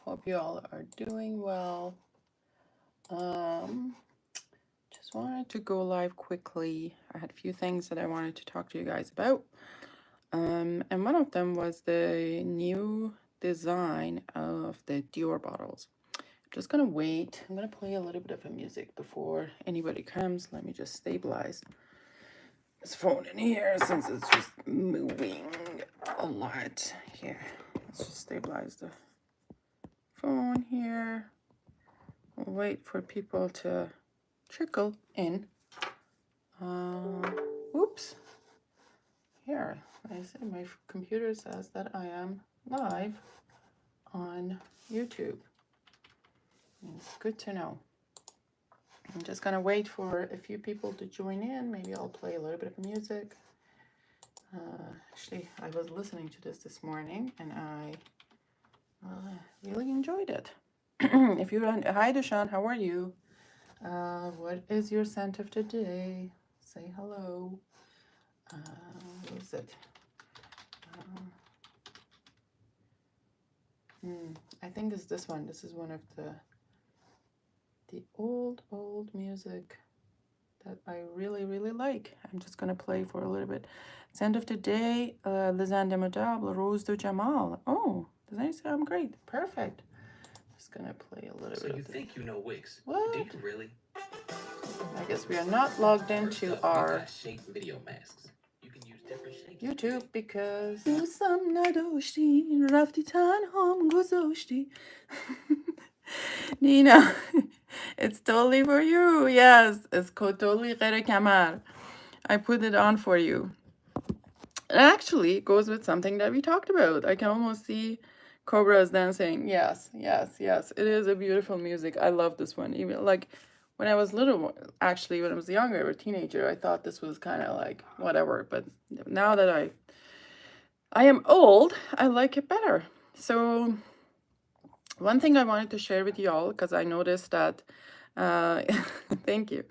Hope you all are doing well. Just wanted to go live quickly. I had a few things that I wanted to talk to you guys about. And one of them was the new design of the Dior bottles. I'm just gonna wait. I'm gonna play a little bit of a music before anybody comes. Let me just stabilize this phone in here since it's just moving a lot here. Let's just stabilize the phone here. We'll wait for people to trickle in. Oops. Here, I see my computer says that I am live on YouTube. It's good to know. I'm just gonna wait for a few people to join in. Maybe I'll play a little bit of music. Actually, I was listening to this morning and I really enjoyed it. If you run, hi Deshaun, how are you? What is your scent of the day? Say hello. What is it? I think it's this one. This is one of the old music that I really like. I'm just gonna play for a little bit. Scent of the day, Les Indémodables, Rose de Jamal. Oh, does that sound great? Perfect. Just gonna play a little bit. So you think you know wigs? What? Do you really? I guess we are not logged into our video masks. You can use different shapes. YouTube because دوستم نداشتی رفتی تنهام گذاشتی. Nina, it's totally for you. Yes, it's totally غیر کمر. I put it on for you. It actually goes with something that we talked about. I can almost see cobras dancing. Yes. It is a beautiful music. I love this one. Even like when I was little, actually, when I was younger, or a teenager, I thought this was kind of like whatever. But now that I am old, I like it better. So one thing I wanted to share with y'all, because I noticed that, thank you.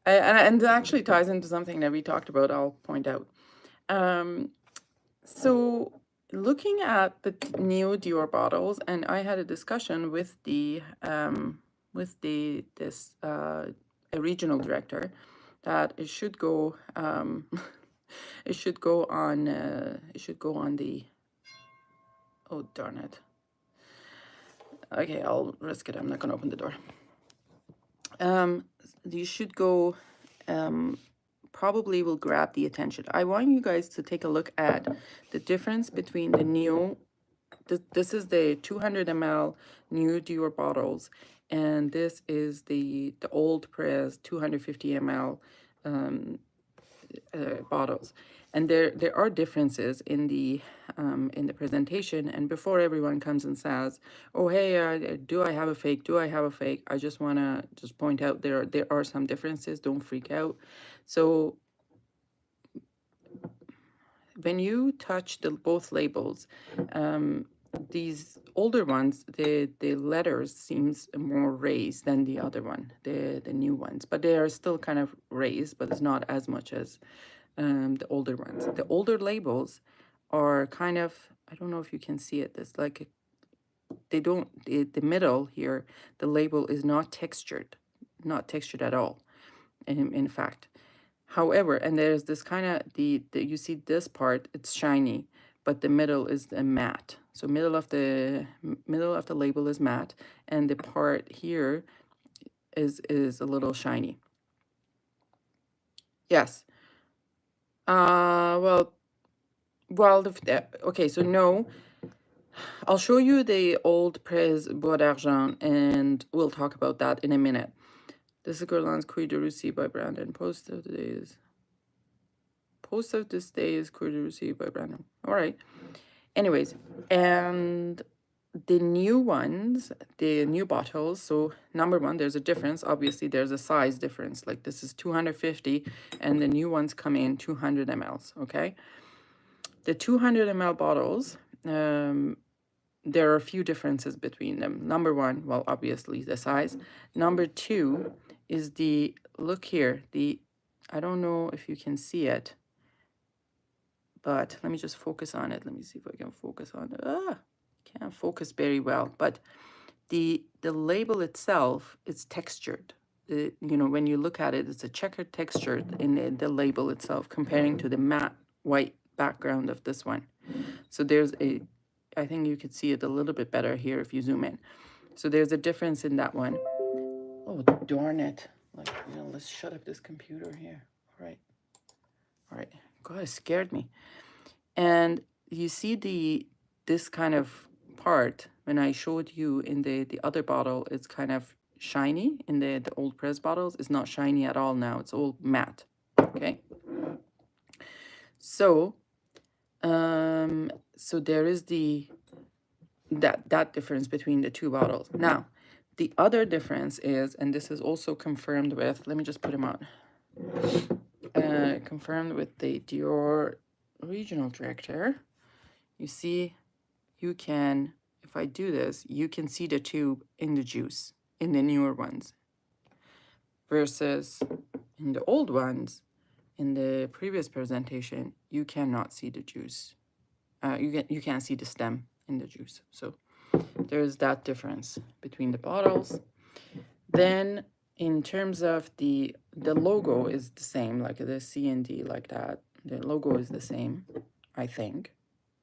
And it actually ties into something that we talked about, I'll point out. So looking at the new Dior bottles, and I had a discussion with this regional director that it should go it should go on the, oh darn it. Okay, I'll risk it. I'm not gonna open the door. You should go, probably will grab the attention. I want you guys to take a look at the difference between the new, this is the 200 ml new Dior bottles, and this is the old Prez 250 ml bottles. And there are differences in the presentation. And before everyone comes and says, "Oh, hey, do I have a fake? Do I have a fake?" I just want to just point out there are some differences. Don't freak out. So when you touch both labels, these older ones, the letters seems more raised than the other one, the new ones, but they are still kind of raised, but it's not as much as the older ones. The older labels are kind of, I don't know if you can see it, it's like the middle here, the label is not textured at all, in fact. However, and there's this kind of, you see this part, it's shiny, but the middle is a matte. So middle of the label is matte, and the part here is a little shiny. Yes. Okay, so no, I'll show you the old Prez Bois d'Argent, and we'll talk about that in a minute. This is Guerlain's Cuir de Russie by Brandon. Post of this day is Cuir de Russie by Brandon. All right. Anyways, and the new ones, the new bottles, so number one, there's a difference. Obviously, there's a size difference. Like this is 250, and the new ones come in 200 mLs, okay? The 200 ml bottles, there are a few differences between them. Number one, well, obviously the size. Number two is look here, I don't know if you can see it, but let me just focus on it. Let me see if I can focus on it. can't focus very well, but the label itself is textured. You know, when you look at it, it's a checkered texture in the label itself, comparing to the matte white background of this one. So there's a, I think you could see it a little bit better here if you zoom in. So there's a difference in that one. Oh, darn it. Like, you know, let's shut up this computer here. All right. All right. God, it scared me. And you see this kind of part, when I showed you in the other bottle, it's kind of shiny. In the old press bottles, it's not shiny at all now. It's all matte. Okay. So, so there is that difference between the two bottles. Now, the other difference is, and this is also confirmed with, let me just put them out. Confirmed with the Dior regional director. You see, you can, if I do this, you can see the tube in the juice in the newer ones. Versus in the old ones, in the previous presentation, you cannot see the juice. You can't see the stem in the juice. So there's that difference between the bottles. Then in terms of the logo is the same, like the C and D, like that. The logo is the same, I think,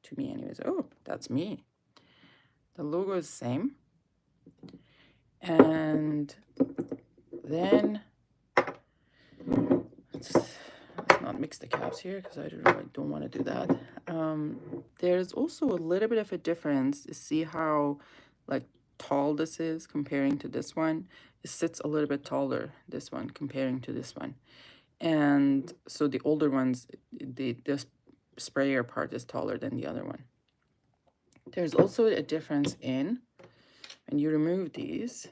to me anyways. Oh, that's me. The logo is the same. And then let's not mix the caps here because I don't want to do that. There's also a little bit of a difference. See how like tall this is comparing to this one. It sits a little bit taller, this one, comparing to this one. And so the older ones, the sprayer part is taller than the other one. There's also a difference in when you remove these.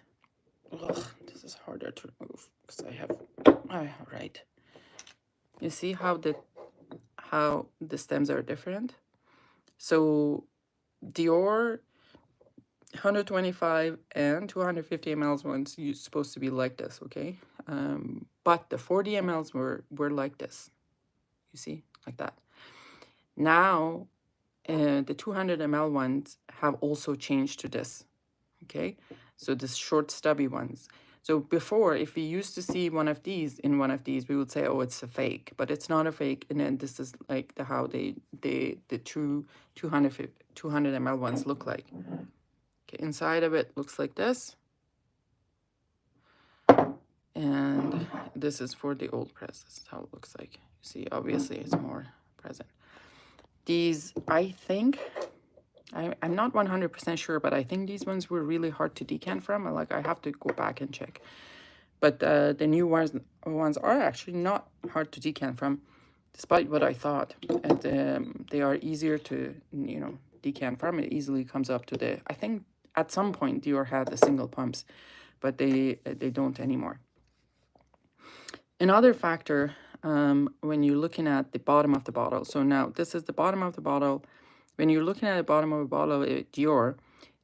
Ugh, this is harder to remove because I have, all right. You see how the stems are different? So Dior 125 and 250 ml ones are supposed to be like this, okay? But the 40 mls were like this. You see, like that. Now, the 200 ml ones have also changed to this, okay? So this short stubby ones. So before, if we used to see one of these in one of these, we would say, oh, it's a fake, but it's not a fake. And then this is like how the true 200 ml ones look like. Okay, inside of it looks like this. And this is for the old press. This is how it looks like. You see, obviously it's more present. These, I think, I'm not 100% sure, but I think these ones were really hard to decant from. Like, I have to go back and check. But the new ones are actually not hard to decant from, despite what I thought. And they are easier to, you know, decant from. It easily comes up to the, I think at some point Dior had the single pumps, but they don't anymore. Another factor, when you're looking at the bottom of the bottle. So now this is the bottom of the bottle. When you're looking at the bottom of a bottle at Dior,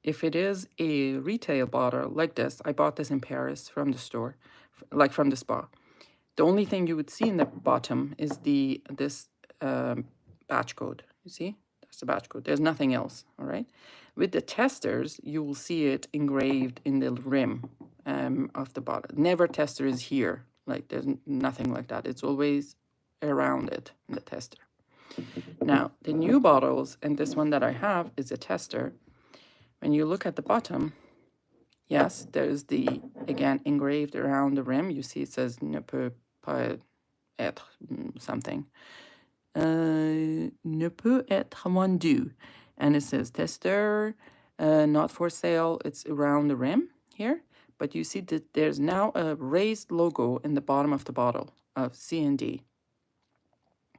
if it is a retail bottle like this, I bought this in Paris from the store, like from the spa. The only thing you would see in the bottom is this batch code. You see, that's the batch code. There's nothing else. All right. With the testers, you will see it engraved in the rim of the bottle. Never tester is here. Like there's nothing like that. It's always around it in the tester. Now, the new bottles, and this one that I have is a tester. When you look at the bottom, yes, there's the, again, engraved around the rim. You see it says ne peut pas être something. Ne peut être vendu. And it says tester, not for sale. It's around the rim here. But you see that there's now a raised logo in the bottom of the bottle of C&D.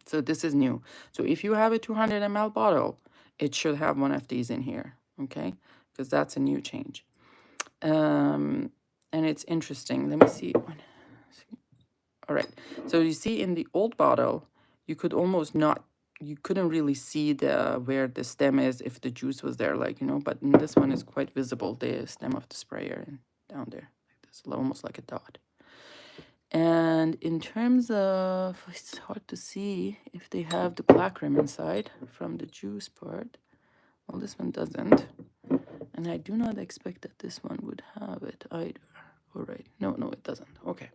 So this is new. So if you have a 200 ml bottle, it should have one of these in here, okay? Because that's a new change. And it's interesting. Let me see. All right. So you see in the old bottle, you could almost not, you couldn't really see where the stem is if the juice was there, like, you know, but in this one is quite visible, the stem of the sprayer and down there, like this, almost like a dot. And in terms of, it's hard to see if they have the black rim inside from the juice part. Well, this one doesn't. And I do not expect that this one would have it either. All right. No, it doesn't. Okay.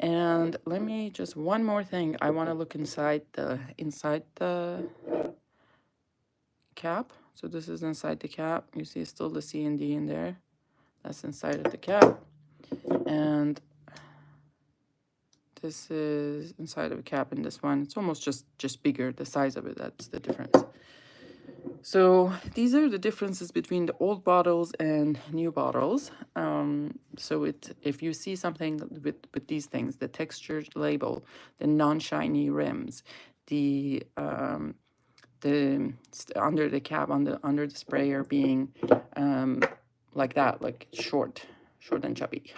And let me just one more thing. I want to look inside the cap. So this is inside the cap. You see still the C and D in there. That's inside of the cap. And this is inside of a cap in this one. It's almost just bigger, the size of it. That's the difference. So these are the differences between the old bottles and new bottles. So if you see something with these things, the textured label, the non-shiny rims, the under the cap, under the sprayer being like that, like short and chubby,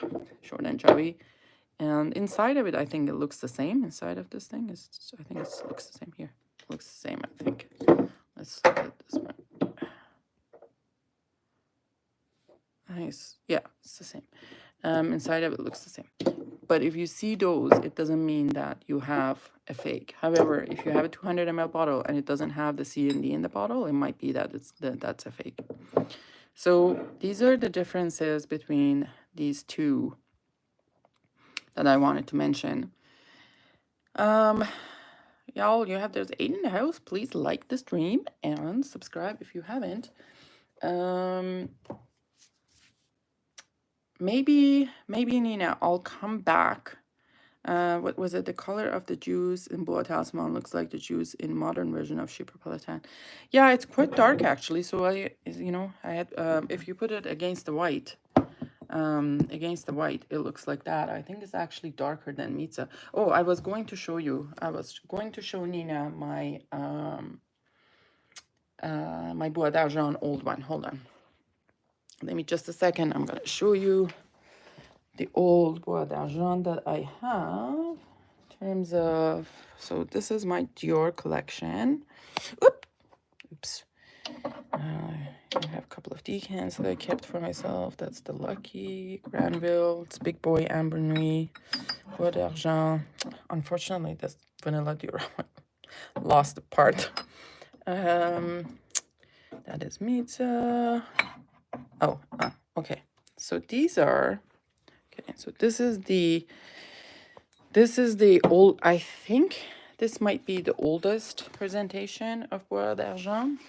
and inside of it, I think it looks the same. Inside of this thing I think it looks the same here. It looks the same, I think. Let's look at this one. Nice. Yeah, it's the same. Inside of it looks the same. But if you see those, it doesn't mean that you have a fake. However, if you have a 200 ml bottle and it doesn't have the C and D in the bottle, it might be that that's a fake. So these are the differences between these two that I wanted to mention. Y'all, there's 8 in the house. Please like the stream and subscribe if you haven't. Maybe Nina, I'll come back. What was it? The color of the juice in Bois Talisman looks like the juice in modern version of Chypre Palatine. Yeah, it's quite dark actually. So I had if you put it against the white, it looks like that. I think it's actually darker than Mitra. Oh, I was going to show Nina my my Bois d'Argent old one. Hold on. Let me just a second. I'm gonna show you the old Bois d'Argent that I have. In terms of, so this is my Dior collection. Oops. I have a couple of decants that I kept for myself. That's the Lucky, Granville, it's Big Boy, Amber Nuit, Bois d'Argent. Unfortunately, this Vanilla Dior lost the part. That is Mitra. Oh, okay. So these are, okay, so this is the old, I think this might be the oldest presentation of Bois d'Argent.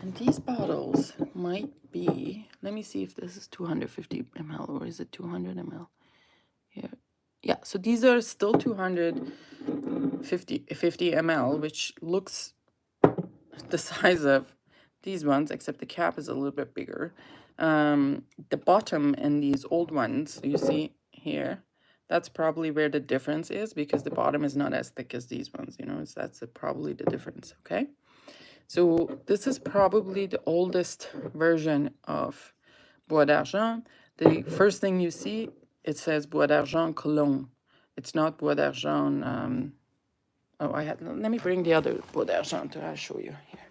And these bottles might be, let me see if this is 250 ml or is it 200 ml? Here. Yeah, so these are still 250 ml, which looks the size of these ones, except the cap is a little bit bigger. The bottom in these old ones, you see here, that's probably where the difference is, because the bottom is not as thick as these ones, that's probably the difference, okay? So this is probably the oldest version of Bois d'Argent. The first thing you see, it says Bois d'Argent Cologne. It's not Bois d'Argent. Let me bring the other Bois d'Argent to show you here.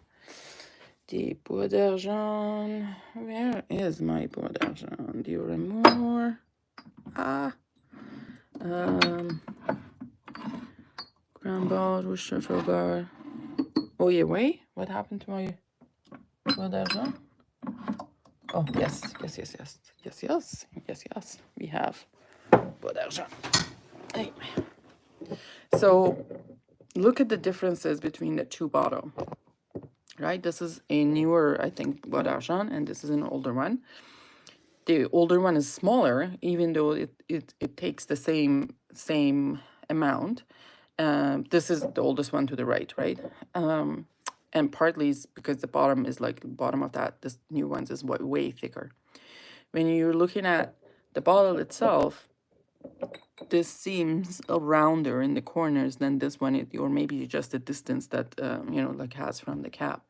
The Bois d'Argent, where is my Bois d'Argent? Dior Amour. Grand Ball, Rouge Trafalgar. Oh yeah, wait, what happened to my Bois d'Argent? Oh, yes. We have Bois d'Argent. Hey. So look at the differences between the two bottles, right? This is a newer, I think, Bois d'Argent, and this is an older one. The older one is smaller, even though it takes the same amount. This is the oldest one to the right? And partly is because the bottom is like the bottom of that. This new ones is way thicker. When you're looking at the bottle itself, this seems rounder in the corners than this one, or maybe just the distance that like has from the cap.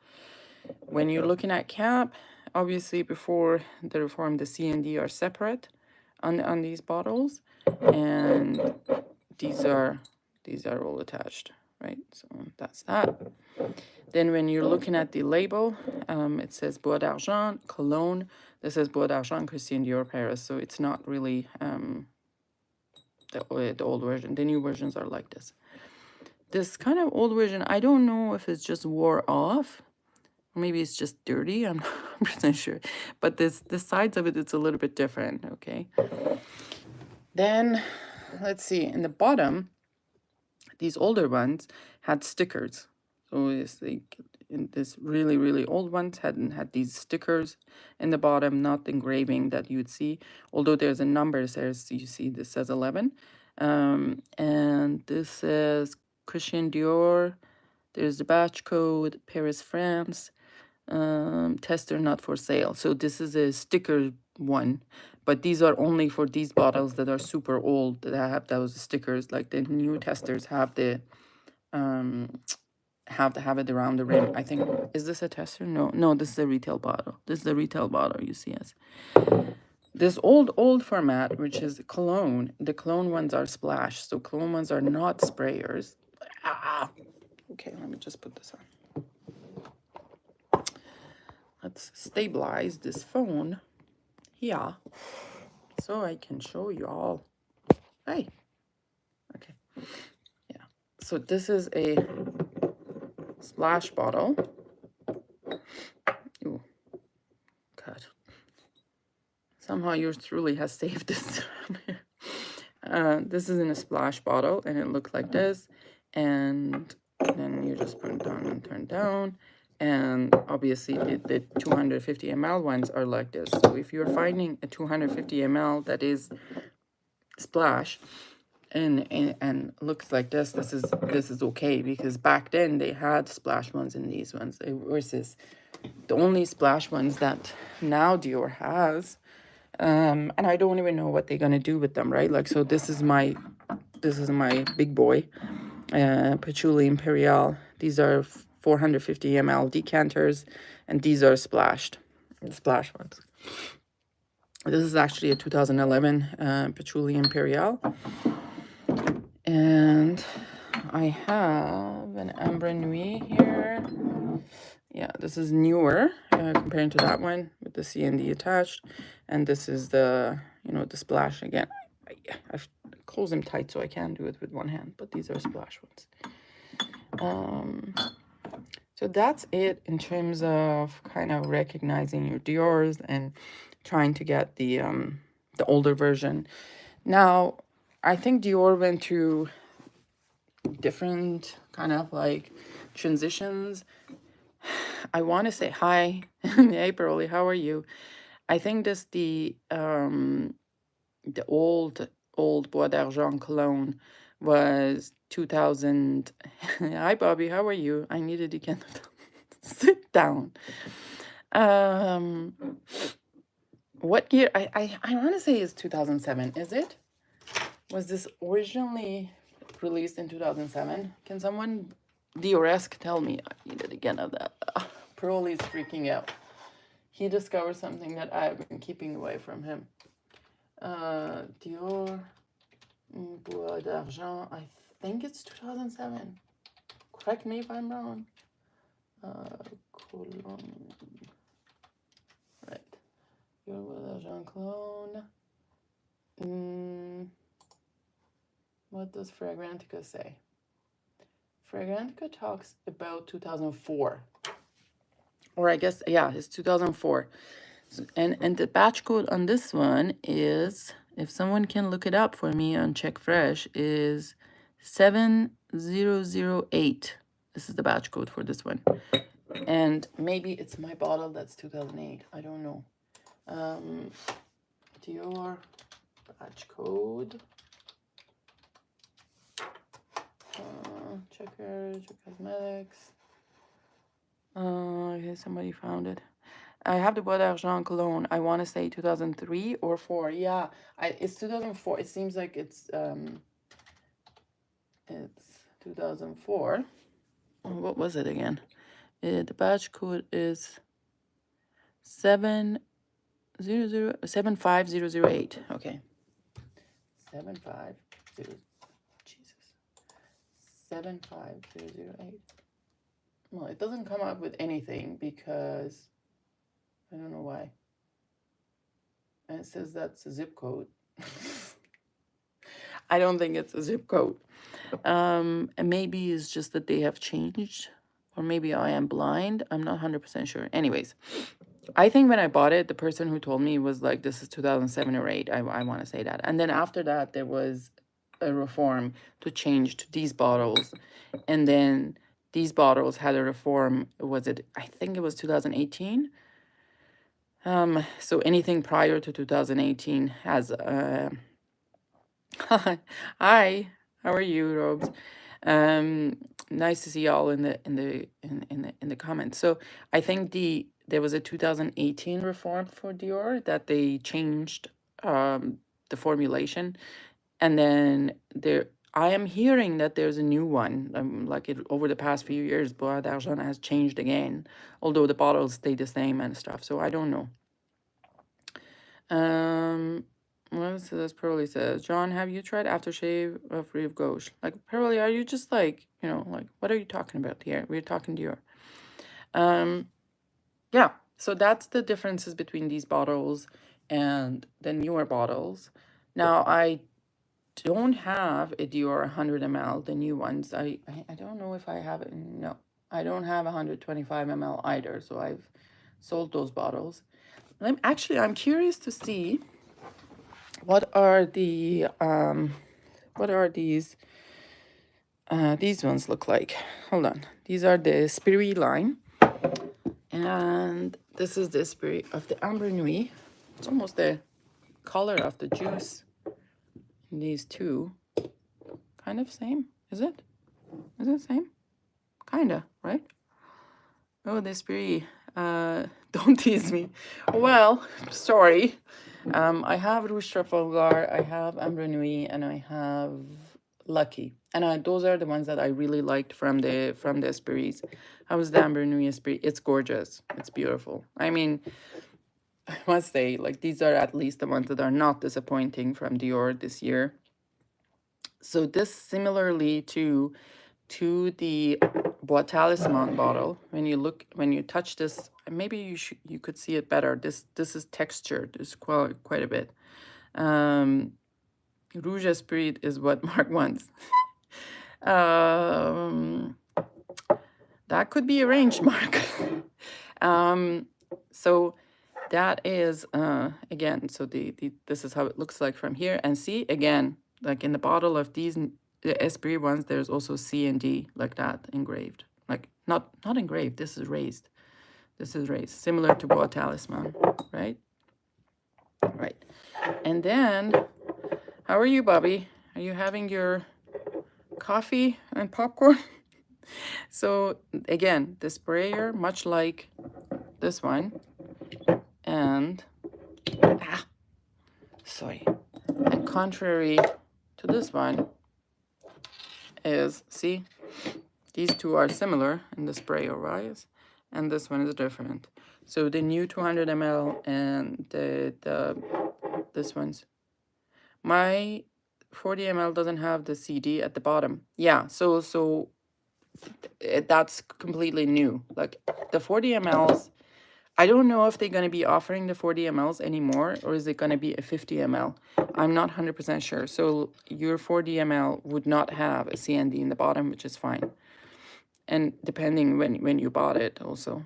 When you're looking at cap, obviously before the reform, the C and D are separate on these bottles, and these are all attached, right? So that's that. Then when you're looking at the label, it says Bois d'Argent, Cologne. This says Bois d'Argent, Christian Dior, Paris. So it's not really the old version. The new versions are like this. This kind of old version, I don't know if it's just wore off Maybe it's just dirty. I'm not 100% sure. But the sides of it, it's a little bit different, okay? Then, let's see, in the bottom, these older ones had stickers. So it's like in this really, really old ones had these stickers in the bottom, not engraving that you'd see. Although there's a number, says you see this says 11. And this says Christian Dior. There's the batch code, Paris, France. Tester not for sale. So this is a sticker one, but these are only for these bottles that are super old that have those stickers. Like the new testers have the have to have it around the rim. I think, is this a tester? No, this is a retail bottle. This is the retail bottle you see as this old format, which is cologne. The cologne ones are splash, so cologne ones are not sprayers. Okay, let me just put this on. Let's stabilize this phone here so I can show you all. Hey, okay, yeah. So this is a splash bottle. Ooh, God. Somehow yours truly has saved this. This is in a splash bottle, and it looks like this. And then you just put it down and turn down. And obviously, the 250 ml ones are like this. So if you're finding a 250 ml that is splash and looks like this is okay, because back then they had splash ones in these ones versus the only splash ones that now Dior has. And I don't even know what they're gonna do with them, right? Like, so this is my big boy, Patchouli Imperial. These are 450 ml decanters, and these are splash ones. This is actually a 2011 Patchouli Imperial. And I have an Ambre Nuit here. Yeah, this is newer compared to that one with the CND attached. And this is the, the splash again. I've closed them tight so I can't do it with one hand, but these are splash ones. So that's it in terms of kind of recognizing your Dior's and trying to get the older version. Now, I think Dior went through different kind of like transitions. I want to say hi. Hey, Pearly, how are you? I think this the old Bois d'Argent cologne was 2000. Hi, Bobby, how are you? I needed to get sit down. What year? I want to say is 2007. Is it? Was this originally released in 2007? Can someone Dioresque tell me? I needed again of that. Pearlie's freaking out. He discovered something that I've been keeping away from him. Dior Bois d'Argent. I think it's 2007. Correct me if I'm wrong. Cologne. Right. Dior Bois d'Argent cologne. What does Fragrantica say? Fragrantica talks about 2004. Or I guess, yeah, it's 2004. So, and the batch code on this one is, if someone can look it up for me on Check Fresh, is 7008. This is the batch code for this one. And maybe it's my bottle that's 2008. I don't know. Dior batch code. Checkers, cosmetics. Okay, somebody found it. I have the Bois d'Argent cologne. I want to say 2003 or 4. Yeah, it's 2004. It seems like it's 2004. What was it again? The batch code is 75008. Okay. 75008. Well, it doesn't come up with anything because I don't know why. And it says that's a zip code. I don't think it's a zip code. And maybe it's just that they have changed or maybe I am blind. I'm not 100% sure. Anyways, I think when I bought it, the person who told me was like, this is 2007 or 8. I want to say that. And then after that, there was a reform to change to these bottles. And then these bottles had a reform. Was it, I think it was 2018. So anything prior to 2018 has hi, how are you, Robes? Nice to see y'all in the comments. So I think there was a 2018 reform for Dior that they changed the formulation, and then I am hearing that there's a new one. Like over the past few years, Bois d'Argent has changed again, although the bottles stay the same and stuff. So I don't know. What is this? Pearly says, John, have you tried aftershave of Rive Gauche? Like, Pearly, are you just like, you know, like, what are you talking about here? We're talking Dior. Yeah, so that's the differences between these bottles and the newer bottles. Now, I don't have a Dior 100 ml, the new ones. I don't know if I have it. No, I don't have 125 ml either. So I've sold those bottles. I'm curious to see what are these ones look like. Hold on. These are the Spirit line. And this is the Spirit of the Ambre Nuit. It's almost the color of the juice in these two. Kind of same, is it? Is it same? Kinda, right? Oh, the Spirit. Don't tease me. Well, sorry. I have Rouge Trafalgar, I have Ambre Nuit, and I have Lucky. And those are the ones that I really liked from the Esprit. How was the Ambre Nuit Esprit? It's gorgeous. It's beautiful. I mean, I must say, like, these are at least the ones that are not disappointing from Dior this year. So this similarly to the Bois Talisman bottle, when you touch this, maybe you could see it better. This is textured. It's quite a bit. Rouge Esprit is what Mark wants. That could be arranged, Mark. So that is again. So this is how it looks like from here. And see again, like in the bottle of these the Esprit ones, there's also C and D like that engraved. Like not engraved. This is raised. This is raised, similar to Bois Talisman, right? Right. And then, how are you, Bobby? Are you having your coffee and popcorn? So again, the sprayer, much like this one, and sorry, and contrary to this one is, see, these two are similar in the sprayer wise, and this one is different. So the new 200 ml and this one's, my 40 ml doesn't have the CD at the bottom. Yeah, so that's completely new. Like the 40 mls, I don't know if they're going to be offering the 40 mls anymore, or is it going to be a 50 ml? I'm not 100% sure. So your 40 ml would not have a CND in the bottom, which is fine. And depending when you bought it also.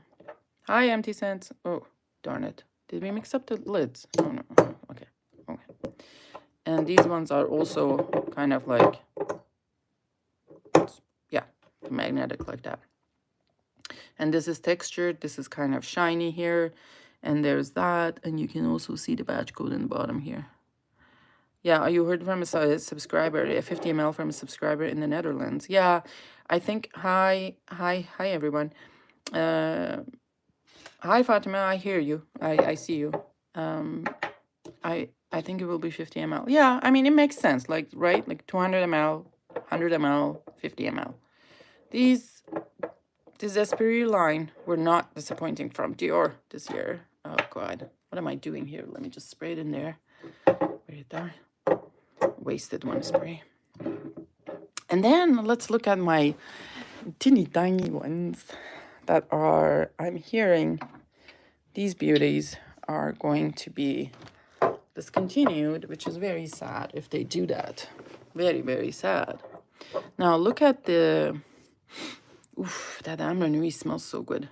Hi, Empty Sense. Oh, darn it. Did we mix up the lids? Oh, no. Okay. Okay. And these ones are also kind of like, yeah, magnetic like that. And this is textured. This is kind of shiny here. And there's that. And you can also see the batch code in the bottom here. Yeah, you heard from a subscriber, a 50 ml from a subscriber in the Netherlands. Yeah, I think, hi, everyone. Hi, Fatima, I hear you. I see you. I think it will be 50 ml. Yeah, I mean, it makes sense. Like, right? Like 200 ml, 100 ml, 50 ml. This Esprit line were not disappointing from Dior this year. Oh, God. What am I doing here? Let me just spray it in there. Right there. Wasted one spray. And then let's look at my teeny tiny ones that are, I'm hearing these beauties are going to be discontinued, which is very sad if they do that. Very, very sad. Now look at the Oof, that amber nuit smells so good.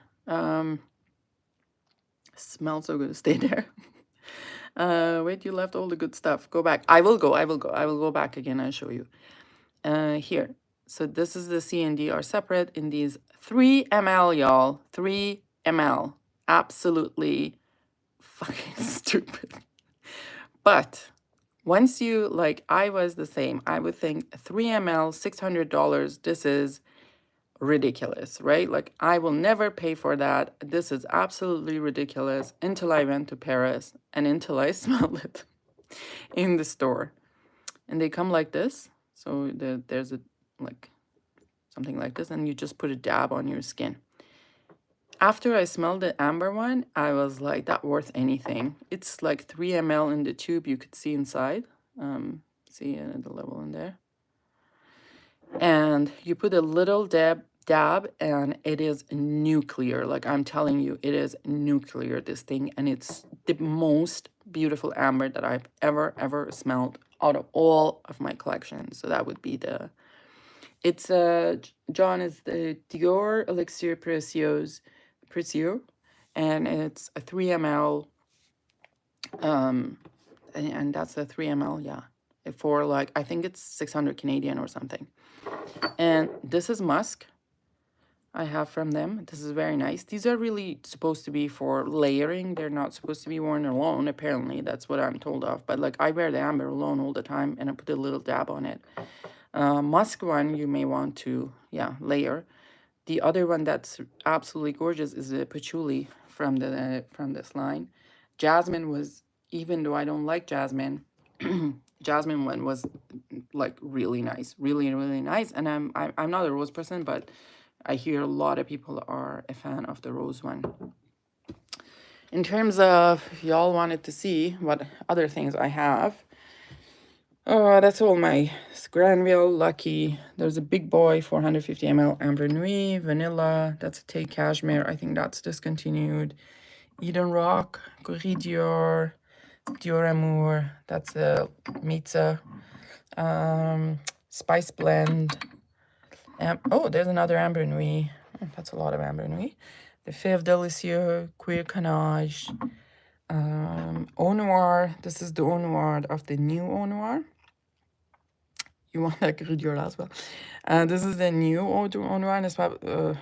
Smells so good. Stay there. Wait, you left all the good stuff. Go back. I will go back again and show you. Here. So this is the C and D are separate in these 3 ml, y'all. 3 ml. Absolutely fucking stupid. But once you, like, I was the same. I would think 3 ml, $600, this is ridiculous, right? Like, I will never pay for that. This is absolutely ridiculous until I went to Paris and until I smelled it in the store. And they come like this. So there's a, like, something like this, and you just put a dab on your skin. After I smelled the amber one, I was like, that worth anything. It's like 3 ml in the tube. You could see inside. See the level in there. And you put a little dab, and it is nuclear. Like, I'm telling you, it is nuclear, this thing. And it's the most beautiful amber that I've ever smelled out of all of my collection. So that would be the, it's John, is the Dior Elixir Précieux, and it's a 3 ml, and that's a 3 ml, yeah, for like, I think it's 600 Canadian or something. And this is musk I have from them. This is very nice. These are really supposed to be for layering. They're not supposed to be worn alone, apparently. That's what I'm told of. But like, I wear the amber alone all the time, and I put a little dab on it. Musk one, you may want to, yeah, layer. The other one that's absolutely gorgeous is the patchouli from this line. Jasmine was, even though I don't like jasmine, jasmine one was like really nice, really nice. And I'm not a rose person, but I hear a lot of people are a fan of the rose one. In terms of, y'all wanted to see what other things I have. Oh, that's all my Granville, Lucky. There's a big boy, 450 ml Amber Nuit, Vanilla. That's a Take Cashmere. I think that's discontinued. Eden Rock, Corrie Dior, Dior Amour. That's a Mitra. Spice Blend. Oh, there's another Amber Nuit. Oh, that's a lot of Amber Nuit. The Fève Delicieux, Queer Canage. Eau Noir. This is the Eau Noir of the new Eau Noir. You want that Gruyere as well. This is the new Eau Noir. And it's well,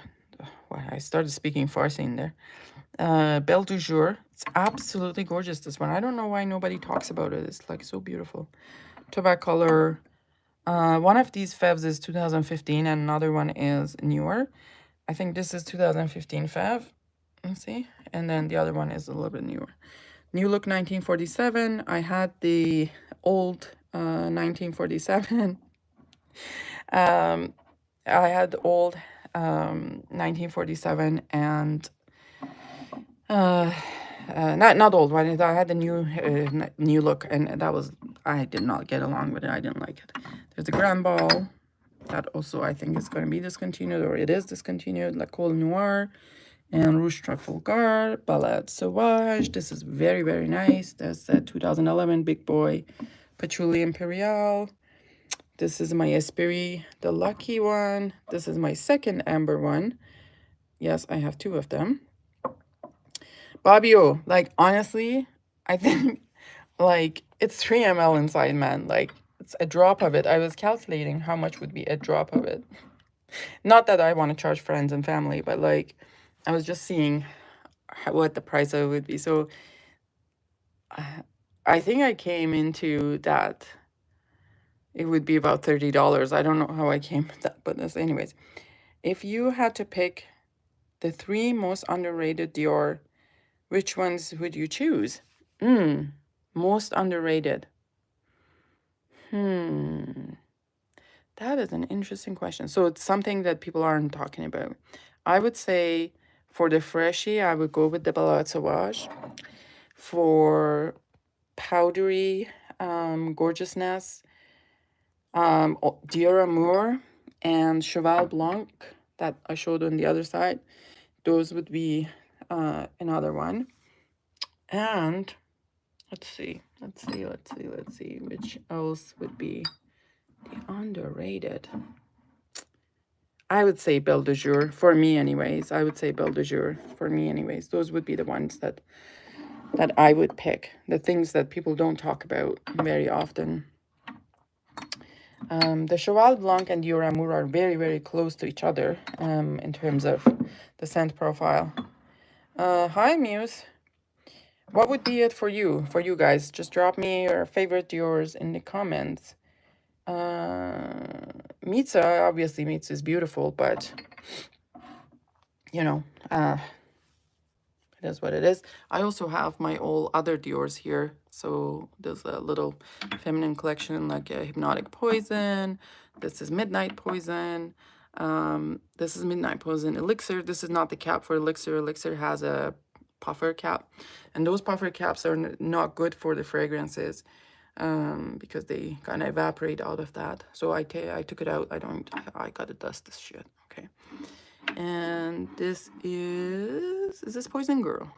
I started speaking Farsi in there. Belle du Jour. It's absolutely gorgeous, this one. I don't know why nobody talks about it. It's like so beautiful. Tobacco color. One of these Fèves is 2015 and another one is newer. I think this is 2015 Fève. Let's see. And then the other one is a little bit newer. New Look 1947. I had the old 1947. I had the old 1947 and not old one. I had the new look, and that was, I did not get along with it. I didn't like it. There's the Grand Ball. That also I think is going to be discontinued, or it is discontinued. La Col Noir and Rouge Trafalgar, Balade Sauvage. This is very nice. That's a 2011 Big Boy Patchouli Imperial. This is my Esprit, the Lucky one. This is my second amber one. Yes, I have 2 of them. Bobbio, like, honestly, I think, like, it's 3 ml inside, man. Like, it's a drop of it. I was calculating how much would be a drop of it. Not that I want to charge friends and family, but, like, I was just seeing what the price of it would be. So, I think I came into that. It would be about $30. I don't know how I came with that, but anyways. If you had to pick the 3 most underrated Dior, which ones would you choose? Most underrated. That is an interesting question. So it's something that people aren't talking about. I would say for the freshie, I would go with the Balade Sauvage. For powdery gorgeousness, Dior Amour and Cheval Blanc that I showed on the other side. Those would be another one. And let's see which else would be the underrated. I would say Belle de Jour, for me anyways. I would say Belle de Jour, for me anyways. Those would be the ones that I would pick. The things that people don't talk about very often. The Cheval Blanc and Dior Amour are very, very close to each other in terms of the scent profile. Hi, Muse. What would be it for you guys? Just drop me your favorite Diors in the comments. Mitra, obviously Mitra is beautiful, but you know, it is what it is. I also have my all other Diors here. So there's a little feminine collection like a Hypnotic Poison. This is Midnight Poison. This is Midnight Poison Elixir. This is not the cap for Elixir. Elixir has a puffer cap. And those puffer caps are not good for the fragrances because they kind of evaporate out of that. So I took it out. I gotta dust this shit. Okay. And this is this Poison Girl?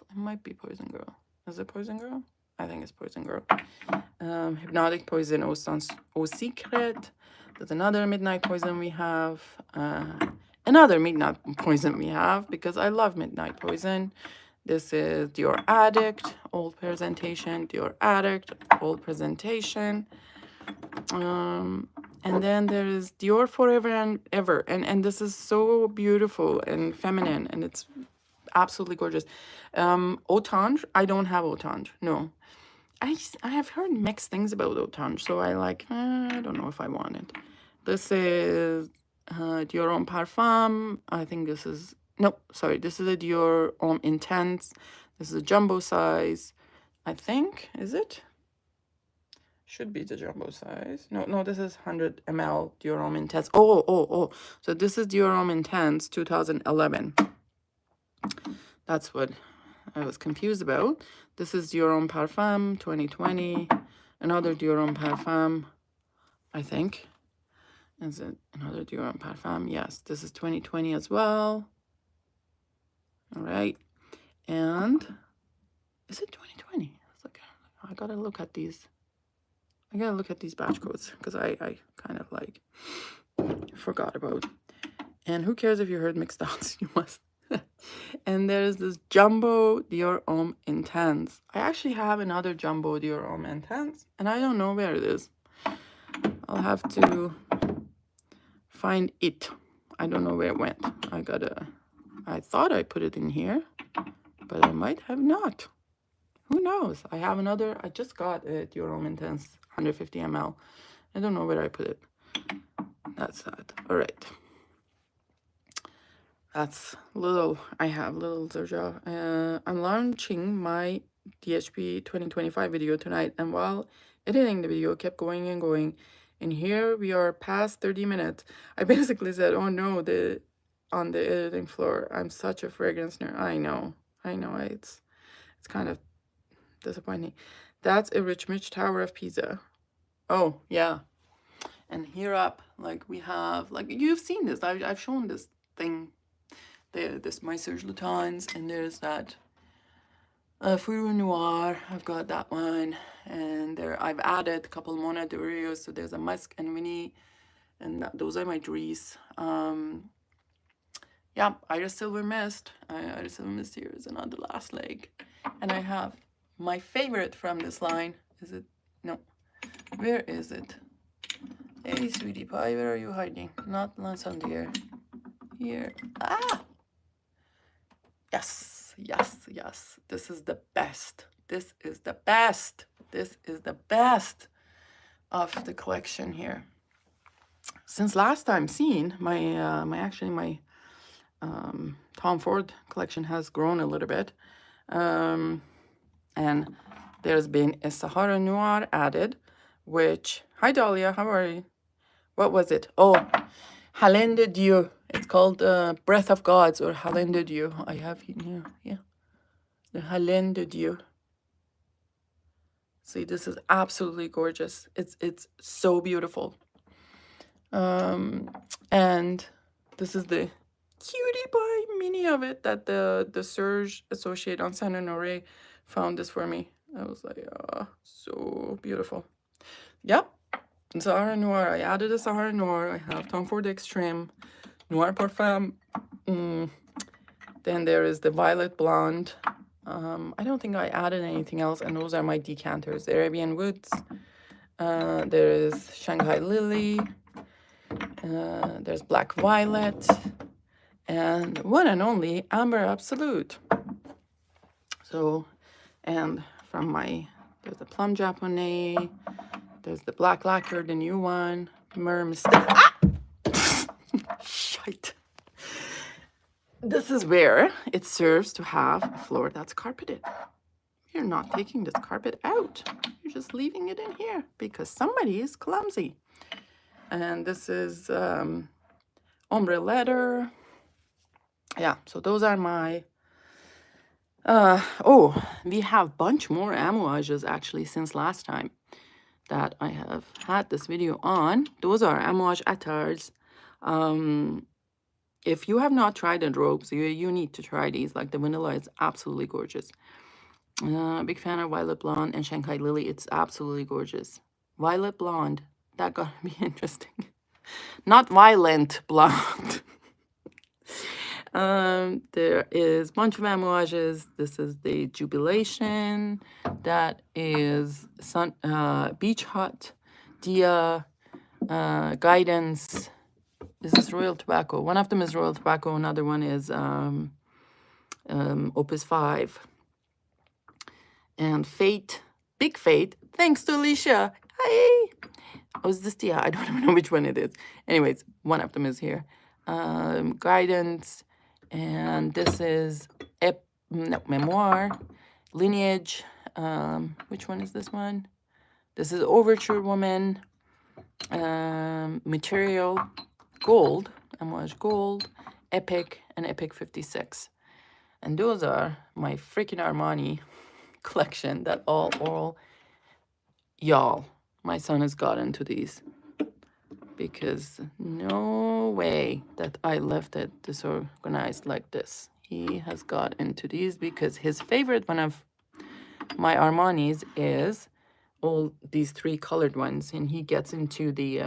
It might be Poison Girl. Is it Poison Girl? I think it's Poison Girl. Hypnotic Poison Au Secret. There's another Midnight Poison we have. Another Midnight Poison we have because I love Midnight Poison. This is Dior Addict, old presentation. Dior Addict, old presentation. And then there is Dior Forever and Ever. And this is so beautiful and feminine. And it's absolutely gorgeous. Autange. I don't have Autange. No. I have heard mixed things about Autange. So I I don't know if I want it. This is Dior Homme Parfum. I think this is... No, sorry. This is a Dior Homme Intense. This is a jumbo size. I think. Is it? Should be the jumbo size. No, this is 100 ml Dior Homme Intense. Oh. So this is Dior Homme Intense 2011. That's what I was confused about. This is Dior Homme Parfum 2020. Another Dior Homme Parfum, I think. Is it another Dior Homme Parfum? Yes, this is 2020 as well. All right. And is it 2020? I gotta look at these. I gotta look at these batch codes because I kind of forgot about. And who cares if you heard mixed thoughts? You must. And there's this jumbo Dior Homme Intense. I actually have another jumbo Dior Homme Intense, and I don't know where it is. I'll have to find it. I don't know where it went. I thought I put it in here, but I might have not. Who knows? I have another. I just got a Dior Homme Intense 150 ml. I don't know where I put it. That's that. All right. That's little. I have little Zerja. I'm launching my DHP 2025 video tonight, and while editing the video, kept going and going. And here we are past 30 minutes. I basically said, "Oh no, on the editing floor, I'm such a fragrance nerd." I know. It's kind of disappointing. That's a Rich Mitch Tower of Pisa. Oh yeah. And here up, we have you've seen this. I've shown this thing. This my Serge Lutens, and there's that Foudre Noir. I've got that one, and there I've added a couple Mona Durios. So there's a Musk and Winnie, and those are my Dries. Yeah, Iris Silver Mist. Iris Silver Mist here is another last leg, and I have my favorite from this line. Is it? No. Where is it? Hey, sweetie pie, where are you hiding? Not Lansandier. Here. Ah! Yes. This is the best. This is the best of the collection here. Since last time seen, my Tom Ford collection has grown a little bit. And there's been a Sahara Noir added, which... Hi, Dahlia. How are you? What was it? Oh, Haleine de Dieu. It's called Breath of Gods, or Haleine de Dieu. I have here. Yeah. The Haleine de Dieu. See, this is absolutely gorgeous. It's so beautiful. And this is the cutie pie mini of it that the Serge associate on Saint Honoré found this for me. I was like, oh, so beautiful. Yep. Sahara Noir. I added a Sahara Noir. I have Tom Ford Extreme, Noir Parfum. Then there is the Violet Blonde. I don't think I added anything else, and those are my decanters. Arabian Woods. There is Shanghai Lily. There's Black Violet. And one and only Amber Absolute. So, and from there's the Plum Japonais. There's the Black Lacquer, the new one. Mer Mistake. Ah! Shite. This is where it serves to have a floor that's carpeted. You're not taking this carpet out. You're just leaving it in here because somebody is clumsy. And this is ombre leather. Yeah, so those are my... oh, we have a bunch more amouages actually since last time that I have had this video on. Those are amouage attards. If you have not tried the robes, you need to try these. Like the vanilla is absolutely gorgeous. Big fan of Violet Blonde and Shanghai Lily. It's absolutely gorgeous. Violet Blonde, that gotta be interesting. Not Violent Blonde. There is a bunch of amouages. This is the Jubilation. That is Beach Hut, Dia, Guidance. This is Royal Tobacco. One of them is Royal Tobacco. Another one is Opus 5. And Fate, Big Fate. Thanks to Alicia. Hi. Oh, is this Dia? I don't even know which one it is. Anyways, one of them is here. Guidance. And this is Memoir, Lineage. Which one is this one? This is Overture Woman. Material, Gold, Amouage Gold, Epic, and Epic 56. And those are my freaking Armani collection that all y'all, my son has got into these. Because no way that I left it disorganized like this. He has got into these because his favorite one of my Armanis is all these 3 colored ones. And he gets into the,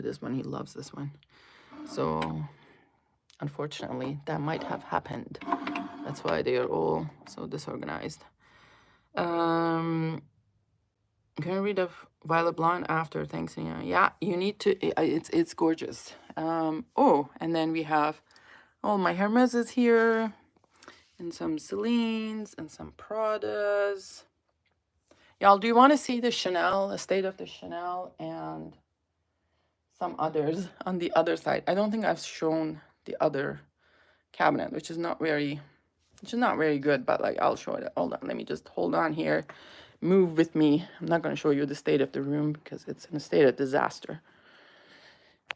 this one. He loves this one. So, unfortunately, that might have happened. That's why they are all so disorganized. Can I read of Violet Blonde after? Thanks, Nina. Yeah, you need to. It's gorgeous. Oh, and then we have all my Hermes here, and some Celine's, and some Pradas. Y'all, do you want to see the Chanel, the state of the Chanel, and some others on the other side? I don't think I've shown the other cabinet, which is not very good, but like I'll show it. Hold on, let me just hold on here. Move with me. I'm not going to show you the state of the room because it's in a state of disaster.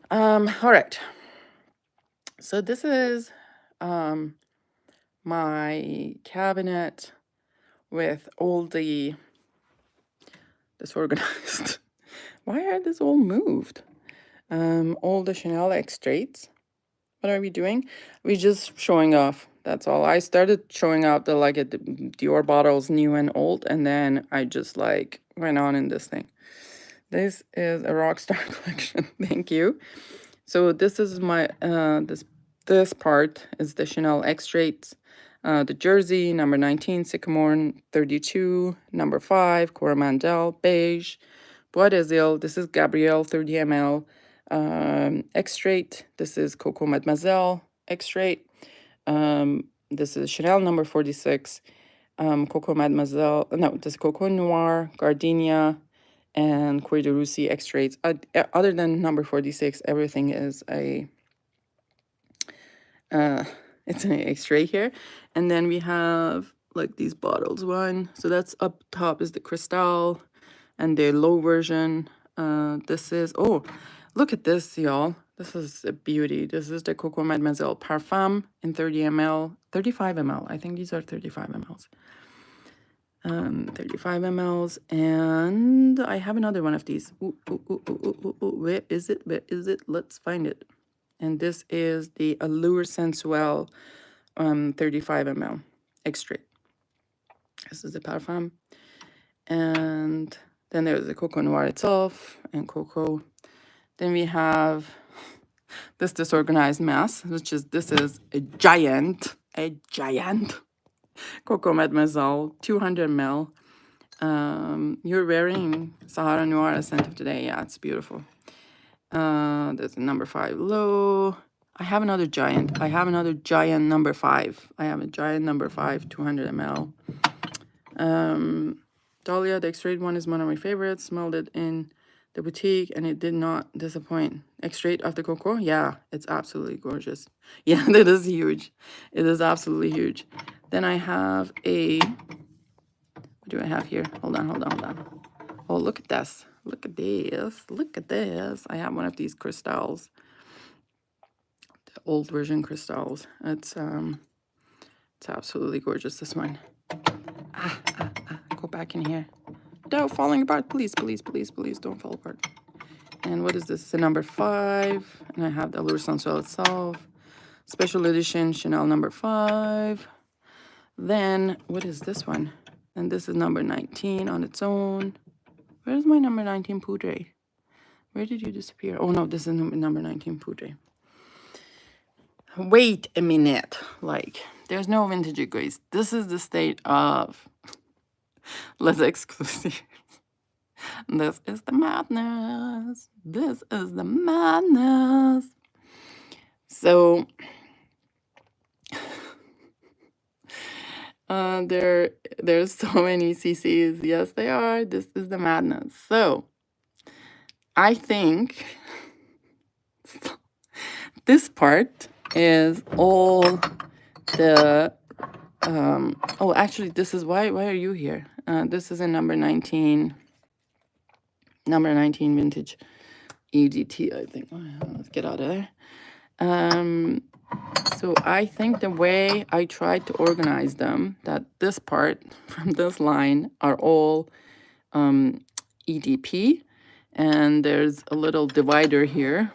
All right. So this is my cabinet with all the disorganized. Why are this all moved? All the Chanel extracts. What are we doing? We're just showing off. That's all. I started showing out the Dior bottles, new and old, and then I just like went on in this thing. This is a Rockstar collection. Thank you. So this is my this part is the Chanel extracts. The jersey, number 19, Sycamore 32, number 5, Coromandel, beige, Bois d'Azil. This is Gabrielle 30 ml. Extrait. This is Coco Mademoiselle extrait. This is Chanel number 46. Coco Mademoiselle. No, this is Coco Noir, Gardenia, and Cuir de Russie extraits. Other than number 46, everything is a it's an extrait here. And then we have like these bottles. One, so that's up top is the Cristal, and the low version. This is, oh, look at this, y'all. This is a beauty. This is the Coco Mademoiselle Parfum in 30 ml, 35 ml. I think these are 35 mls. 35 mls, and I have another one of these. Where is it? Where is it? Let's find it. And this is the Allure Sensuelle 35 ml extrait. This is the Parfum. And Then there's the Coco Noir itself and Coco. Then we have this disorganized mess, which is, this is a giant Coco Mademoiselle, 200 ml. You're wearing Sahara Noir scent of today. Yeah, it's beautiful. There's a number 5 low. I have another giant. I have another giant number 5. I have a giant number 5, 200 ml. Dahlia, the X-Rate one, is one of my favorites. Smelled it in the boutique and it did not disappoint. X-Rate of the Coco, yeah, it's absolutely gorgeous. Yeah, that is huge. It is absolutely huge. Then I have a, what do I have here? Hold on. Oh, look at this. Look at this. I have one of these crystals. The old version crystals. It's absolutely gorgeous, this one. Go back in here. No, falling apart. Please, don't fall apart. And what is this? It's a number 5. And I have the Allure Sensuelle itself. Special edition Chanel number 5. Then, what is this one? And this is number 19 on its own. Where's my number 19 Poudre? Where did you disappear? Oh, no, this is number 19 Poudre. Wait a minute. Like, there's no vintage grace. This is the state of Les Exclusives. This is the madness. This is the madness. So, there's so many CCs. Yes, they are. This is the madness. So, I think this part is all the, oh, actually, this is, why are you here? This is a number 19 vintage EDT, I think. Oh, let's get out of there. So I think the way I tried to organize them, that this part from this line are all EDP, and there's a little divider here,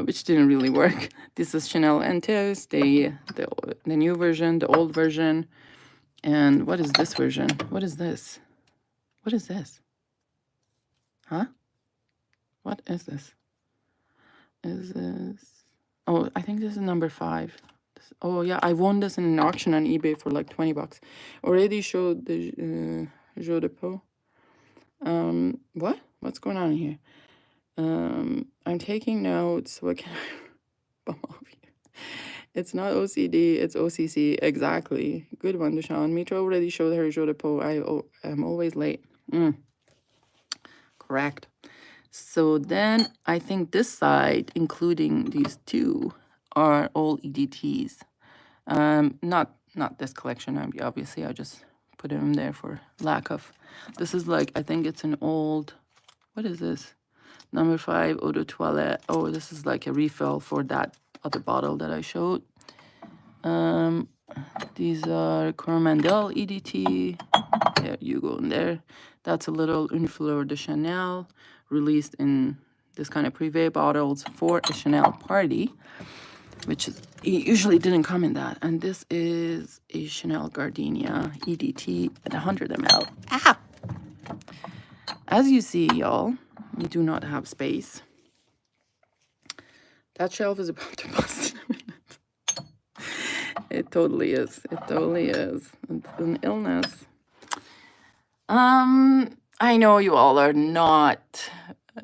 which didn't really work. This is Chanel Entes, the new version, the old version. And what is this version? What is this? What is this? Huh? What is this? Is this? Oh, I think this is number 5. Oh, yeah, I won this in an auction on eBay for like 20 bucks. Already showed the Jeu de Peau. What? What's going on here? I'm taking notes. What can I bum off here? It's not OCD, it's OCC. Exactly. Good one, Deshawn. Mitra already showed her Jeu de Peau. I am always late. Correct. So then I think this side, including these two, are all EDTs. Not this collection, obviously. I just put them there for lack of. This is like, I think it's an old, what is this? Number 5 Eau de Toilette. Oh, this is like a refill for that other bottle that I showed. These are Coromandel EDT. There you go in there. That's a little Une Fleur de Chanel, released in this kind of prive bottles for a Chanel party, which is, it usually didn't come in that. And this is a Chanel Gardenia EDT at 100 ml. Ah! As you see, y'all, we do not have space. That shelf is about to bust in a minute. It totally is. It totally is. It's an illness. I know you all are not,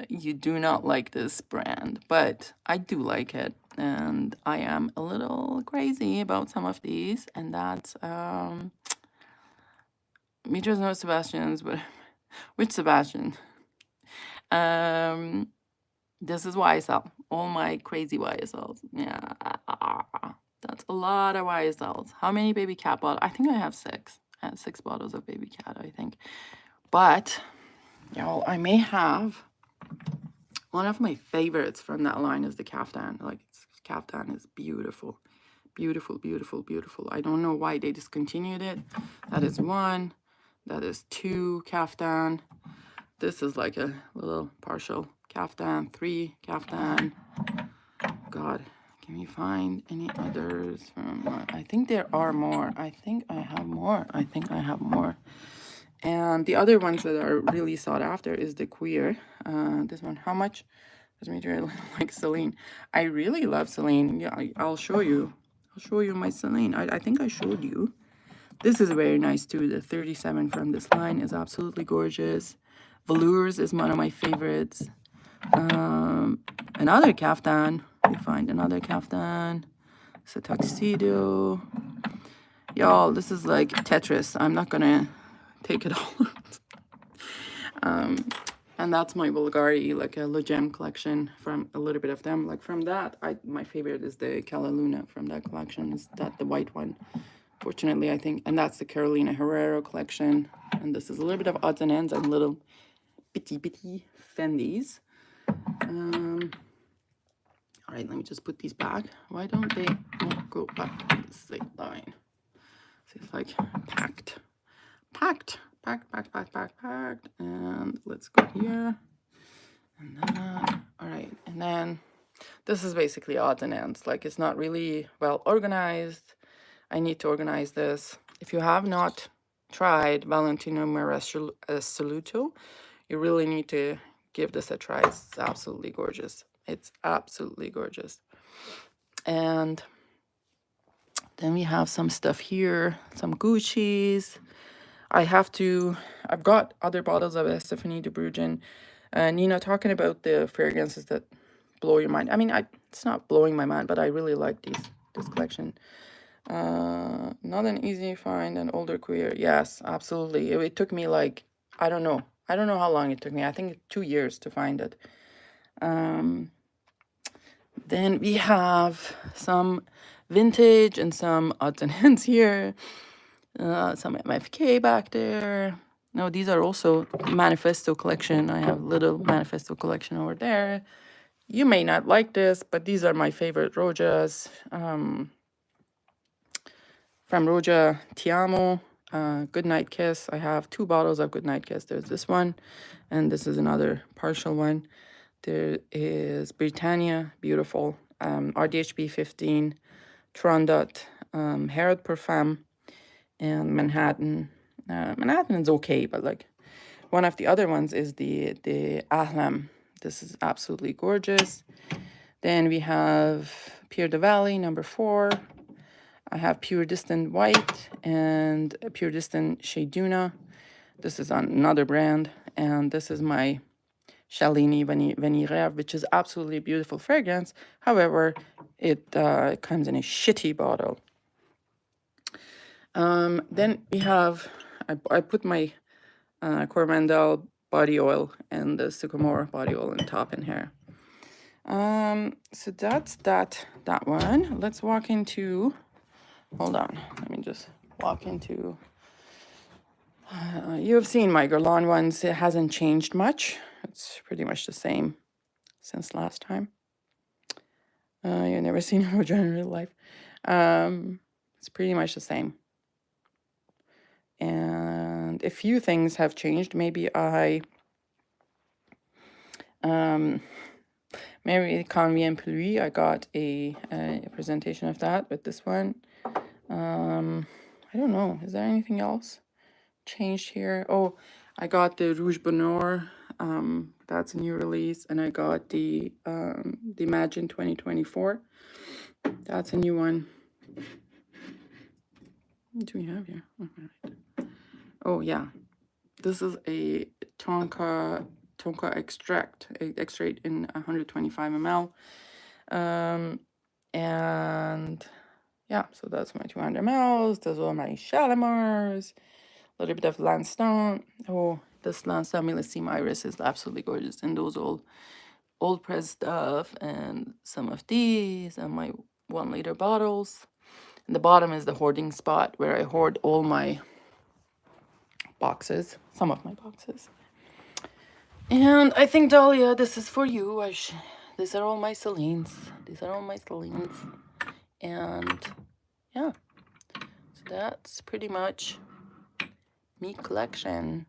you do not like this brand, but I do like it. And I am a little crazy about some of these. And that's, Mitra's no Sebastian's, but which Sebastian? This is YSL. All my crazy YSLs. Yeah. That's a lot of YSLs. How many baby cat bottles? I think I have 6. I have 6 bottles of baby cat, I think. But, y'all, I may have, one of my favorites from that line is the Kaftan. Like, Kaftan is beautiful. Beautiful, beautiful, beautiful. I don't know why they discontinued it. That is 1. That is 2 Kaftan. This is like a little partial Kaftan. 3 Kaftan. God, can you find any others from, I think there are more. I think I have more. And the other ones that are really sought after is the queer. This one, how much does Mitra like Celine? I really love Celine. Yeah, I'll show you. I'll show you my Celine. I think I showed you. This is very nice too. The 37 from this line is absolutely gorgeous. Velours is one of my favorites. Another caftan. We find another caftan. It's a tuxedo. Y'all, this is like Tetris. I'm not gonna take it all out. And that's my Bulgari, like a Le Gem collection from a little bit of them. Like from that, my favorite is the Cala Luna from that collection. Is that the white one? Fortunately, I think. And that's the Carolina Herrera collection. And this is a little bit of odds and ends and little bitty Fendis. All right, let me just put these back. Why don't they go back to the same line? So it's like packed. And let's go here. And then, all right. And then this is basically odds and ends. Like it's not really well organized. I need to organize this. If you have not tried Valentino Assoluto, you really need to give this a try. It's absolutely gorgeous. It's absolutely gorgeous. And then we have some stuff here, some Gucci's. I've got other bottles of Stephanie de Brugen. Nina, talking about the fragrances that blow your mind. I mean, it's not blowing my mind, but I really like this collection. Not an easy find, an older queer. Yes, absolutely. It took me like, I don't know how long it took me. I think 2 years to find it. Then we have some vintage and some odds and ends here. Some MFK back there. No, these are also Manifesto collection. I have a little Manifesto collection over there. You may not like this, but these are my favorite Rojas. From Roja Ti Amo, Goodnight Kiss. I have 2 bottles of Goodnight Kiss. There's this one, and this is another partial one. There is Britannia, beautiful. RDHB 15, Trondot, Herod Parfum, and Manhattan. Manhattan is okay, but like one of the other ones is the Ahlam. This is absolutely gorgeous. Then we have Pierre de Valley, number 4. I have Pure Distant White and Pure Distant Shayduna. This is on another brand. And this is my Chalini Vanille, which is absolutely beautiful fragrance. However, it comes in a shitty bottle. Then we have, I put my Coromandel body oil and the Sycamore body oil on top in here. So that's that one. Let's walk into, hold on, let me just walk into, you have seen my Guerlain ones. It hasn't changed much. It's pretty much the same since last time. You've never seen Roja in real life. It's pretty much the same. And a few things have changed. Maybe maybe Convient Pluie, I got a presentation of that with this one. I don't know. Is there anything else changed here? Oh, I got the Rouge Bonheur. That's a new release. And I got the Imagine 2024. That's a new one. What do we have here? Okay. Oh, yeah. This is a tonka extract in 125 ml. And yeah, so that's my 200 ml. Those are my Shalimars. A little bit of Lansdowne. Oh, this Lansdowne Millésime Iris is absolutely gorgeous. And those old press stuff and some of these and my 1 liter bottles. And the bottom is the hoarding spot where I hoard all my boxes, some of my boxes. And I think, Dahlia, this is for you. These are all my Celines. And yeah, so that's pretty much me collection.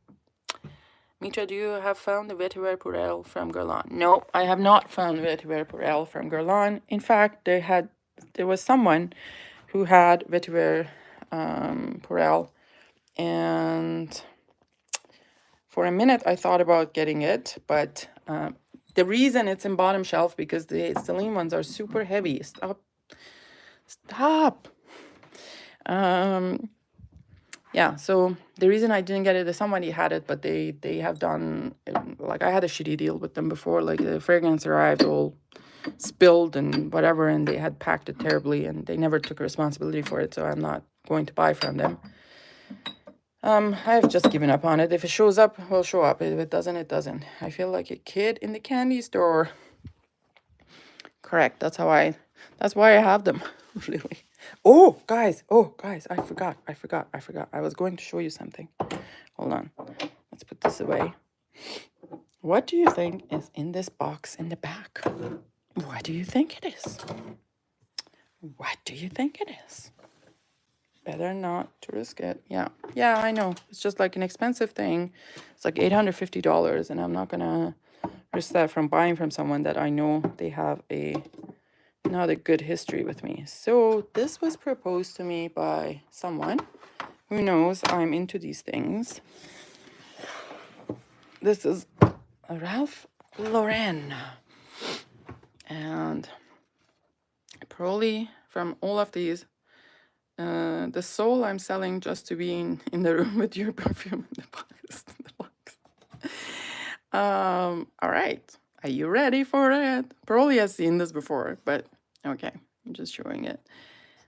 Mitra, do you have found the Vetiver pour elle from Guerlain? No, I have not found Vetiver pour elle from Guerlain. In fact, there was someone who had Vetiver pour elle, and for a minute, I thought about getting it, but the reason it's in bottom shelf because the Celine ones are super heavy. Stop. Yeah, so the reason I didn't get it is somebody had it, but they have done, like, I had a shitty deal with them before. Like, the fragrance arrived all spilled and whatever, and they had packed it terribly, and they never took responsibility for it, so I'm not going to buy from them. I've just given up on it. If it shows up, it will show up. If it doesn't, it doesn't. I feel like a kid in the candy store. Correct. That's why I have them. Really. Oh, guys, I forgot. I was going to show you something. Hold on. Let's put this away. What do you think is in this box in the back? What do you think it is? What do you think it is? Better not to risk it. Yeah, I know. It's just like an expensive thing. It's like $850, and I'm not gonna risk that from buying from someone that I know they have not a good history with me. So this was proposed to me by someone who knows I'm into these things. This is Ralph Lauren, and probably from all of these, the soul I'm selling just to be in the room with your perfume in the box. All right, are you ready for it? Probably has seen this before, but okay, I'm just showing it.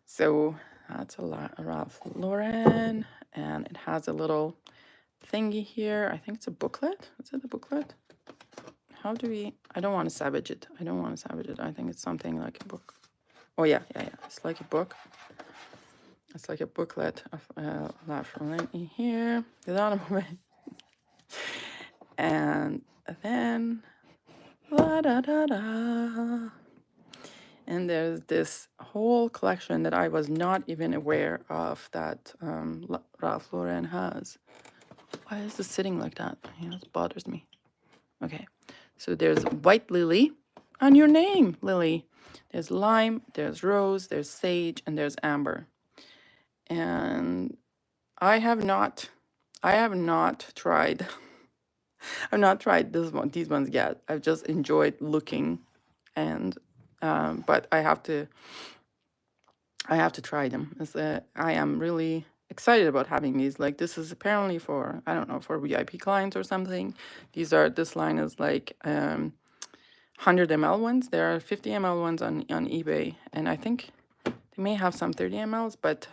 So that's a Ralph Lauren, and it has a little thingy here. I think it's a booklet. Is it a booklet? How do we? I don't want to savage it. I think it's something like a book. Oh yeah. It's like a book. It's like a booklet of Ralph Lauren in here. And then and there's this whole collection that I was not even aware of that Ralph Lauren has. Why is this sitting like that? Yeah, it bothers me. Okay, so there's White Lily on your name, Lily. There's lime, there's rose, there's sage, and there's amber. And I have not tried. I've not tried these ones yet. I've just enjoyed looking, and but I have to try them. I am really excited about having these. Like, this is apparently for, I don't know, for VIP clients or something. This line is like 100 ml ones. There are 50 ml ones on eBay, and I think they may have some 30 mls, but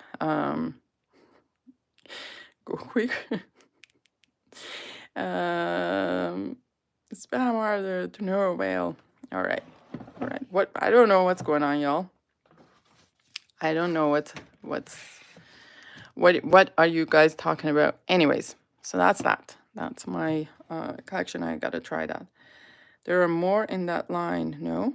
go quick. It's been harder to no avail. All right. What, I don't know what's going on, y'all. I don't know what are you guys talking about? Anyways, so that's that. That's my collection. I gotta try that. There are more in that line. No.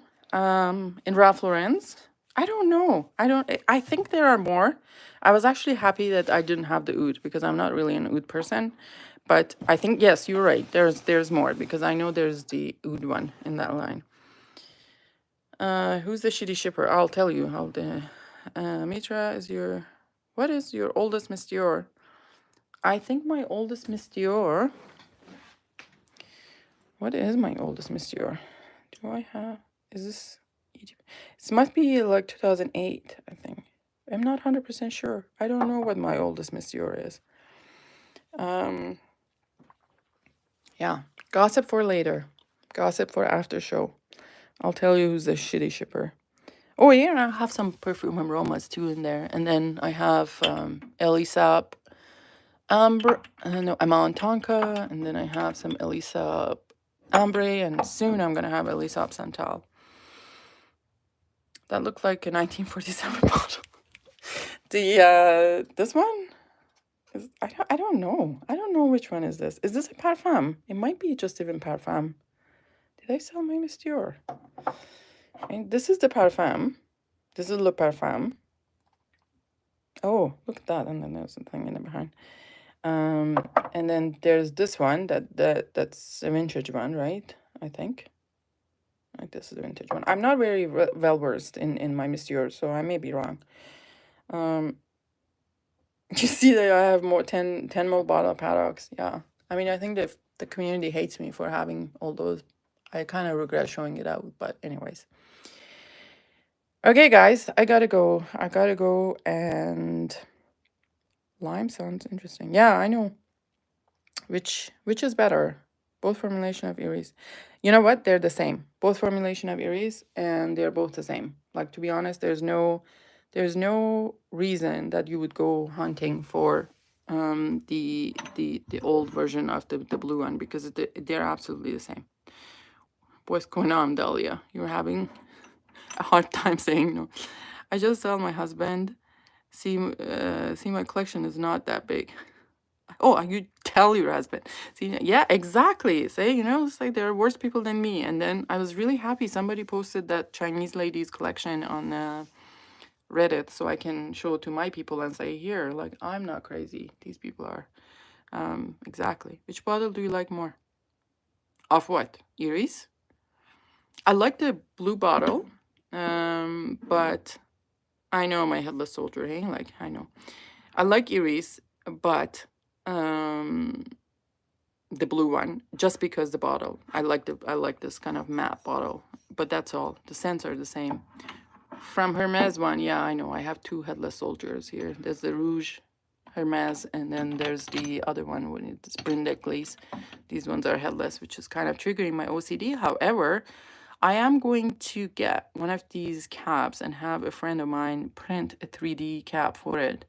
In Ralph Lauren's, I don't know. I think there are more. I was actually happy that I didn't have the oud because I'm not really an oud person. But I think, yes, you're right. There's more because I know there's the oud one in that line. Who's the shitty shipper? I'll tell you. Mitra is your... What is your oldest Miss Dior? I think my oldest Miss Dior... What is my oldest Miss Dior? Do I have... Is this... It must be like 2008, I think. I'm not 100% sure. I don't know what my oldest Miss Dior is. Yeah. Gossip for later. Gossip for after show. I'll tell you who's the shitty shipper. Oh, yeah, I have some perfume aromas too in there. And then I have Elisab Ambre, Amon Tonka, and then I have some Elisab Ambre, and soon I'm going to have Elisab Santal. That looked like a 1947 bottle. This one? I don't know. I don't know which one is this. Is this a parfum? It might be just even parfum. Did I sell my Miss Dior? And this is the parfum. This is Le Parfum. Oh, look at that. And then there's something in the behind. And then there's this one that's a vintage one, right? I think. Like, this is a vintage one. I'm not very well versed in my Miss Dior, so I may be wrong. You see that I have more 10 more bottle paradox. Yeah. I mean, I think the community hates me for having all those. I kind of regret showing it out, but anyways. Okay, guys, I gotta go. And lime sounds interesting. Yeah, I know. Which is better? Both formulation of Iris. You know what? They're the same. Both formulation of Iris, and they're both the same. Like, to be honest, there's no reason that you would go hunting for the old version of the blue one, because they're absolutely the same. What's going on, Dahlia? You're having a hard time saying no. I just tell my husband, see my collection is not that big. Oh, you tell your husband. See, yeah, exactly. Say, it's like there are worse people than me. And then I was really happy somebody posted that Chinese ladies collection on Reddit, so I can show it to my people and say, here, like, I'm not crazy. These people are. Exactly. Which bottle do you like more? Of what? Iris? I like the blue bottle, but I know my headless soldier, hey? Like, I know. I like Iris, but the blue one, just because the bottle. I like this kind of matte bottle, but that's all. The scents are the same. From Hermes one, yeah, I know. I have two headless soldiers here. There's the Rouge Hermes, and then there's the other one when it's Brindecles. These ones are headless, which is kind of triggering my OCD. However, I am going to get one of these caps and have a friend of mine print a 3D cap for it,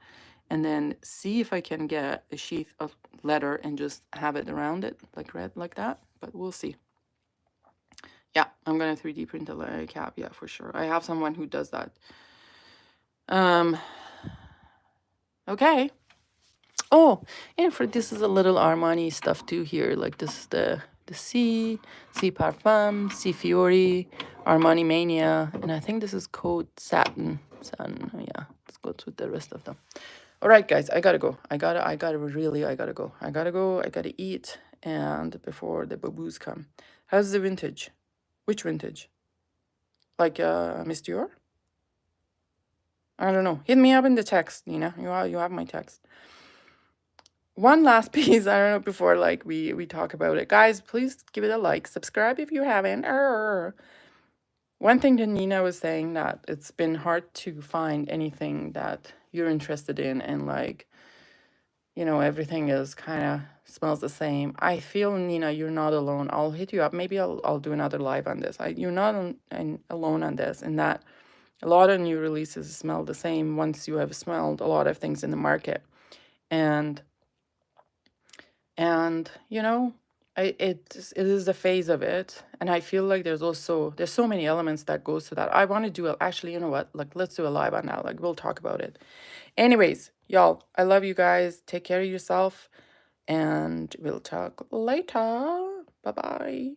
and then see if I can get a sheath of leather and just have it around it, like red, like that. But we'll see. Yeah, I'm gonna 3D print a cap, yeah, for sure. I have someone who does that. Okay. Oh, and for this is a little Armani stuff too here. Like, this is the C Parfum, C Fiori, Armani Mania, and I think this is code Satin. Oh, yeah, let's go with the rest of them. All right, guys, I gotta go. I gotta go. I gotta eat, and before the baboos come. How's the vintage? Which vintage? Like Miss Dior? I don't know. Hit me up in the text, Nina. You have my text. One last piece, I don't know, before like we talk about it. Guys, please give it a like. Subscribe if you haven't. One thing that Nina was saying, that it's been hard to find anything that you're interested in, and like, everything is kind of smells the same. I feel, Nina, you're not alone. I'll hit you up. Maybe I'll do another live on this. You're not alone on this, in that a lot of new releases smell the same once you have smelled a lot of things in the market. And it is the phase of it, and I feel like there's so many elements that goes to that. I want to do it. Actually, you know what? Like, let's do a live on that. Like, we'll talk about it. Anyways, y'all, I love you guys. Take care of yourself, and we'll talk later. Bye bye.